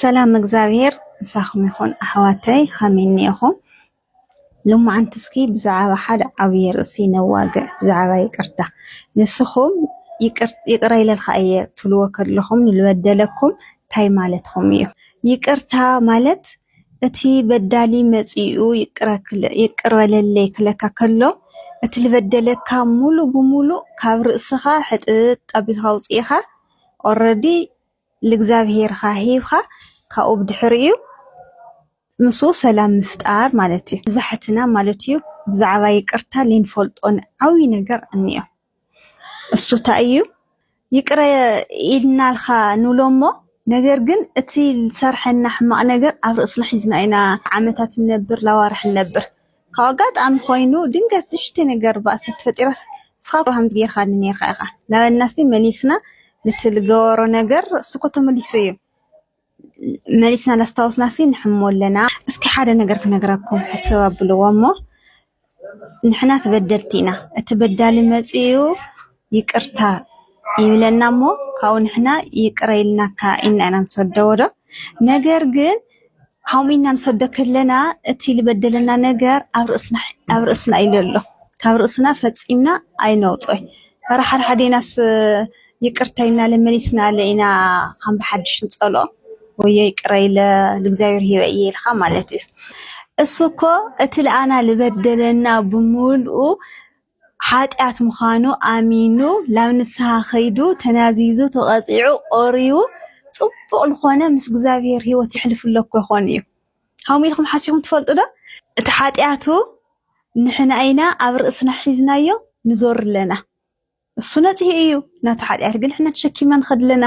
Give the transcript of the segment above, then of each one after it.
سلام እግዚአብሔር ምሳኹም ይኹን ኣሕዋተይ ከመይ ኢኹም ሎማዓን ትስኪ ብዛዕባ ሓደ ዓብይ ርእሲ ነዋግዕ ብዛዕባ ይቅርታ ንስኹም ይቅር ኢለልካ እየ ትብልዎ ከለኹም ንልበደለኩም ታይ ማለትኩም እዩ ይቅርታ ማለት እቲ በዳሊ መፂኡ ይቅር በለለይ ክለካ ከሎ እቲ ልበደለካ ሙሉ ብሙሉ ካብ ርእስኻ ሕጥጥ ኣቢልካ ውፅኢኻ ኦሬዲ ለእግዚአብሔር ሂብካ ካኡ ብድሕሪኡ ምሱ ሰላም ምፍጣር ማለት እዩ ብዛሕትና ማለት እዩ ብዛዕባ ይቅርታ ልንፈልጦን ዓብይ ነገር እንዮ እሱ ታይ እዩ ይቅር ኢልናልካ ንብሎሞ ነገር ግን እቲ ዝሰርሐና ሕማቅ ነገር ኣብ ርእስና ሒዝና ኢና ዓመታት ነብር ላዋርሕ ነብር ካብ ኣጋጣሚ ኮይኑ ድንገት ትሽቲ ነገር ባእሲ ተፈጢራ ስኻብ ሃምዝ ጌርካ ነርካ ኢኻ ላበናሲ መሊስና ልትልገወሮ ነገር እሱኮ ተመሊሱ እዩ መሊስና ላስታውስናሲ ንሕሞለና እስኪ ሓደ ነገር ክነግራኩም ሕሰብ ኣብልዎሞ ንሕና ተበደልቲና እቲ በዳሊ መፂኡ ይቅርታ ይብለና ሞ ካው ንሕና ይቅር ኢልናካ ኢና ንሰደዎ ዶ ነገር ግን ሃውሚና ንሰደ ከለና እቲ ልበደለና ነገር ኣብ ርእስና ኢለሎ ካብ ርእስና ፈፂምና ኣይነውጦይ ሓደናስ ይቅርታይና ለመሊስና ለኢና ከም በሓድሽ ንጸልኦ ወይ ይቅር ኢለ ለእግዚአብሔር ሂበይ ኢልካ ማለት እዩ እሱኮ እቲ ለኣና ልበደለና ብሙሉኡ ሓጢያት ምዃኑ ኣሚኑ ላብ ንስሓ ኸይዱ ተናዚዙ ተቐፂዑ ኦሪዩ ጽቡቕ ዝኾነ ምስ እግዚአብሔር ሂወት ይሕልፍለኮ ይኾን እዩ ሃውሚልኩም ሓሲኹም ትፈልጡ ዶ እቲ ሓጢያቱ ንሕና ኢና ኣብ ርእስና ሒዝናዮ ንዞር ለና እሱ ነፂሂ እዩ ናቱ ሓጢያት ግን ንሕና ተሸኪምና ንኸድለና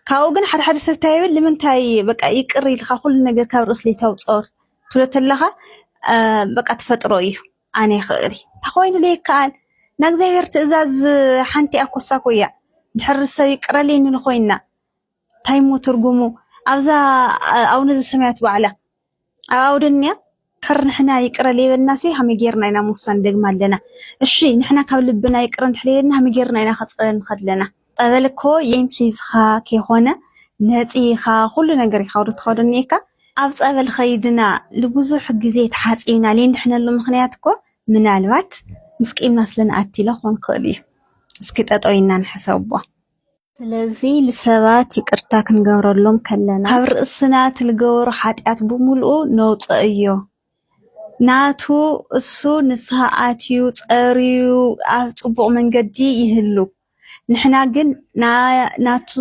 ካው ግን ሓደ ሰብ ታይብል ለምንታይ በቃ ይቅር ኢልካ ኩሉ ነገር ካብ ርእስ ለይተውፅኦ ትለተለኻ በቃ ተፈጥሮ እዩ ኣነ ይኽእል ታኾይኑ ለይከኣል ና እግዚአብሔር ትእዛዝ ሓንቲ ኣኮሳ ኮያ ድሕር ሰብ ይቅረለይ ንብል ኮይና ታይሙ ትርጉሙ ኣብዛ ኣውነ ዘሰማያት በዓላ ኣውደንያ ድሕር ንሕና ይቅረለይ በልናሲ ሃመይ ጌርና ኢና ምውሳን ደግማ ኣለና እሺ ንሕና ካብ ልብና ይቅር እንድሕለየና ሃመይ ጌርና ኢና ከፀበል ንኸድለና ጠበልኮ የምሒዝኻ ከይኾነ ነፂኻ ኩሉ ነገር ይኻውዱ ትኸውደኒካ ኣብ ፀበል ኸይድና ለብዙሕ ግዜ ተሓፂብና ለንድሕነሉ ምክንያት እኮ ምናልባት ምስቂልና ስለንኣቲ ለኾን ክእል እዩ እስኪ ጠጠይና ንሕሰቦ ስለዚ ለሰባት ይቅርታ ክንገብረሎም ከለና ካብ ርእስና ትልገበሩ ሓጢያት ብሙሉኡ ነውፅእ እዮ ናቱ እሱ ንስሓ ኣትዩ ፀርዩ ኣብ ፅቡቕ መንገዲ ይህሉ ንሕና ግን ናቱ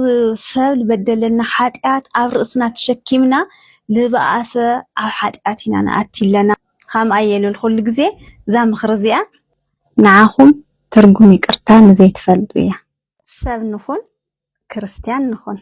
ሰብ ልበደለና ሓጢያት ኣብ ርእስና ተሸኪምና ልበኣሰ ኣብ ሓጢያት ኢና ንኣቲ ኣለና ከም ኣየልል ኩሉ ግዜ እዛ ምኽሪ እዚኣ ንዓኹም ትርጉም ይቅርታ ንዘይትፈልጡ እያ ሰብ ንኹን ክርስቲያን ንኹን